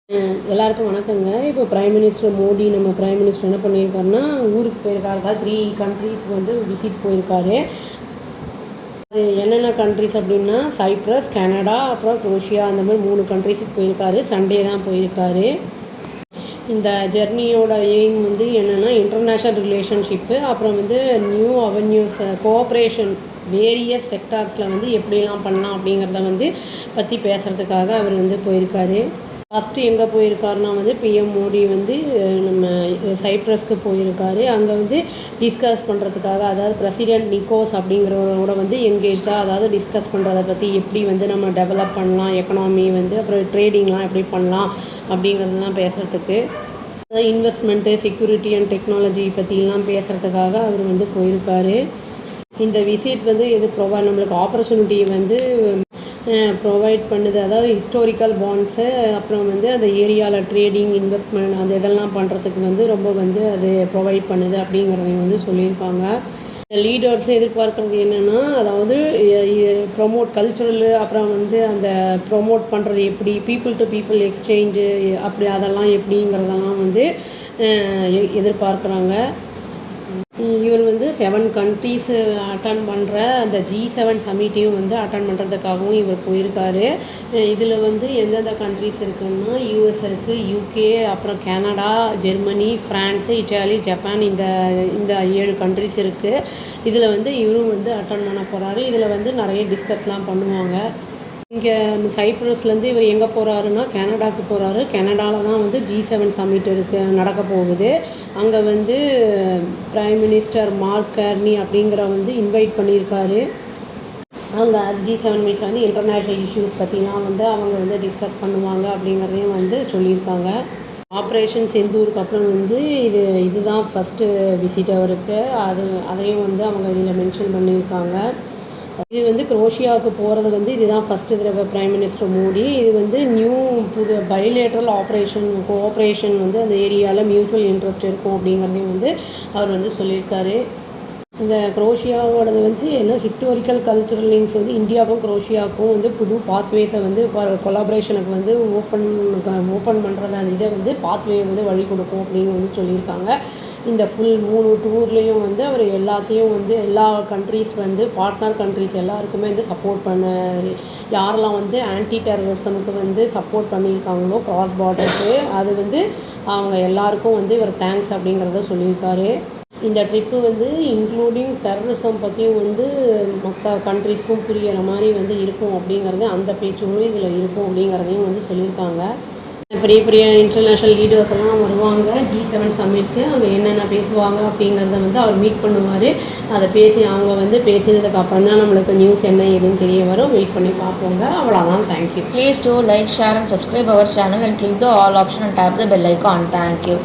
எல்லாருக்கும் வணக்கங்க. இப்போ பிரைம் மினிஸ்டர் மோடி நம்ம பிரைம் மினிஸ்டர் என்ன பண்ணியிருக்காருன்னா ஊருக்கு போயிருக்காரு. அதாவது 3 கண்ட்ரீஸ்க்கு வந்து விசிட் போயிருக்காரு. அது என்னென்ன கண்ட்ரிஸ் அப்படின்னா சைப்ரஸ், கனடா, அப்புறம் குரோஷியா அந்த மாதிரி 3 கண்ட்ரிஸுக்கு போயிருக்காரு. சண்டே தான் போயிருக்காரு. இந்த ஜெர்னியோட எய்ம் வந்து என்னென்னா இன்டர்நேஷ்னல் ரிலேஷன்ஷிப்பு, அப்புறம் வந்து நியூ அவென்யூஸ் கோஆப்ரேஷன் வேரியஸ் செக்டார்ஸில் வந்து எப்படிலாம் பண்ணலாம் அப்படிங்கிறத வந்து பற்றி பேசுகிறதுக்காக அவர் வந்து போயிருக்காரு. ஃபஸ்ட்டு எங்கே போயிருக்காருன்னா வந்து பிஎம் மோடி வந்து நம்ம சைப்ரஸ்க்கு போயிருக்காரு. அங்கே வந்து டிஸ்கஸ் பண்ணுறதுக்காக, அதாவது பிரசிடெண்ட் நிக்கோஸ் அப்படிங்கிறவரோட வந்து எங்கேஜாக, அதாவது டிஸ்கஸ் பண்ணுறதை பற்றி எப்படி வந்து நம்ம டெவலப் பண்ணலாம், எக்கனாமி வந்து அப்புறம் ட்ரேடிங்லாம் எப்படி பண்ணலாம் அப்படிங்கிறதெல்லாம் பேசுகிறதுக்கு, அதாவது இன்வெஸ்ட்மெண்ட்டு, செக்யூரிட்டி அண்ட் டெக்னாலஜி பற்றிலாம் பேசுகிறதுக்காக அவர் வந்து போயிருக்காரு. இந்த விசிட் வந்து எது நம்மளுக்கு ஆப்பர்ச்சுனிட்டி வந்து ப்ரொவைட் பண்ணுது. அதாவது ஹிஸ்டாரிக்கல் பாண்ட்ஸு, அப்புறம் வந்து அந்த ஏரியாவில் ட்ரேடிங், இன்வெஸ்ட்மெண்ட் அந்த இதெல்லாம் பண்ணுறதுக்கு வந்து ரொம்ப வந்து அது ப்ரொவைட் பண்ணுது அப்படிங்கிறதையும் வந்து சொல்லியிருக்காங்க. லீடர்ஸும் எதிர்பார்க்குறது என்னென்னா, அதாவது ப்ரொமோட் கல்ச்சுரலு, அப்புறம் வந்து அந்த ப்ரொமோட் பண்ணுறது எப்படி, பீப்புள் டு பீப்புள் எக்ஸ்சேஞ்சு அப்படி அதெல்லாம் எப்படிங்கிறதெல்லாம் வந்து எதிர்பார்க்குறாங்க. இவர் வந்து 7 கண்ட்ரீஸு அட்டன் பண்ணுற அந்த G7 சமிட்டையும் வந்து அட்டன் பண்ணுறதுக்காகவும் இவர் போயிருக்காரு. இதில் வந்து எந்தெந்த கண்ட்ரீஸ் இருக்குன்னா யூஎஸ் இருக்குது, யூகே, அப்புறம் Canada, Germany, France, Italy, Japan, இந்த 7 கண்ட்ரீஸ் இருக்குது. இதில் வந்து இவரும் வந்து அட்டன் பண்ண போகிறாரு. இதில் வந்து நிறைய டிஸ்கஸ்லாம் பண்ணுவாங்க. இங்கே சைப்ரஸ்லேருந்து இவர் எங்கே போகிறாருன்னா கனடாவுக்கு போகிறாரு. கனடாவில் தான் வந்து G7 சமிட் நடக்க போகுது. அங்கே வந்து பிரைம் மினிஸ்டர் மார்க் கார்னி அப்படிங்கிற வந்து இன்வைட் பண்ணியிருக்காரு. அங்கே G7 மீட்டில் வந்து இன்டர்நேஷ்னல் இஷ்யூஸ் பற்றிலாம் வந்து அவங்க வந்து டிஸ்கஸ் பண்ணுவாங்க அப்படிங்கிறதையும் வந்து சொல்லியிருக்காங்க. ஆப்ரேஷன் சிந்தூருக்கு அப்புறம் வந்து இதுதான் ஃபஸ்ட்டு விசிட் அவருக்கு. அதையும் வந்து அவங்க இதில் மென்ஷன் பண்ணியிருக்காங்க. இது வந்து குரோஷியாவுக்கு போகிறது வந்து இதுதான் ஃபஸ்ட்டு தடவை பிரைம் மினிஸ்டர் மோடி. இது வந்து புது பைலேட்ரல் கோஆப்ரேஷன் வந்து அந்த ஏரியாவில் மியூச்சுவல் இன்ட்ரெஸ்ட் இருக்கும் அப்படிங்கிறதையும் வந்து அவர் வந்து சொல்லியிருக்காரு. இந்த குரோஷியாவோடது வந்து என்ன ஹிஸ்டாரிக்கல் கல்ச்சுரல் லிங்க்ஸ் வந்து இந்தியாவுக்கும் குரோஷியாவுக்கும் வந்து புது பாத்வேஸை வந்து கொலாபரேஷனுக்கு வந்து ஓப்பன் பண்ணுறது அந்த இதை வந்து பாத்வே வந்து வழி கொடுக்கும் அப்படின்னு வந்து சொல்லியிருக்காங்க. இந்த ஃபுல் 3 டூர்லேயும் வந்து அவர் எல்லாத்தையும் வந்து எல்லா கண்ட்ரீஸ் வந்து பார்ட்னர் கண்ட்ரீஸ் எல்லாருக்குமே வந்து சப்போர்ட் யாரெல்லாம் வந்து ஆன்டி டெரரிசமுக்கு வந்து சப்போர்ட் பண்ணியிருக்காங்களோ கிராஸ் பார்டருக்கு, அது வந்து அவங்க எல்லாருக்கும் வந்து இவர் தேங்க்ஸ் அப்படிங்கிறத சொல்லியிருக்காரு. இந்த ட்ரிப்பு வந்து இன்க்ளூடிங் டெரரிசம் பற்றியும் வந்து மற்ற கண்ட்ரீஸ்க்கும் புரிகிற மாதிரி வந்து இருக்கும் அப்படிங்கிறது அந்த பேச்சுகளும் இதில் இருக்கும் அப்படிங்கிறதையும் வந்து சொல்லியிருக்காங்க. பெரிய பெரிய இன்டர்நேஷ்னல் லீடர்ஸ் எல்லாம் வருவாங்க G7 சம்மிட்க்கு. அங்கே என்னென்ன பேசுவாங்க அப்படிங்கிறத வந்து அவர் மீட் பண்ணுவார். அதை அவங்க வந்து பேசினதுக்கு அப்புறம் தான் நம்மளுக்கு நியூஸ் என்ன ஏதுன்னு தெரிய வரும். வெயிட் பண்ணி பார்ப்போங்க. அவ்வளோதான். Thank you. Please do like, share and subscribe our channel and click the all option and tap the bell icon. Thank you.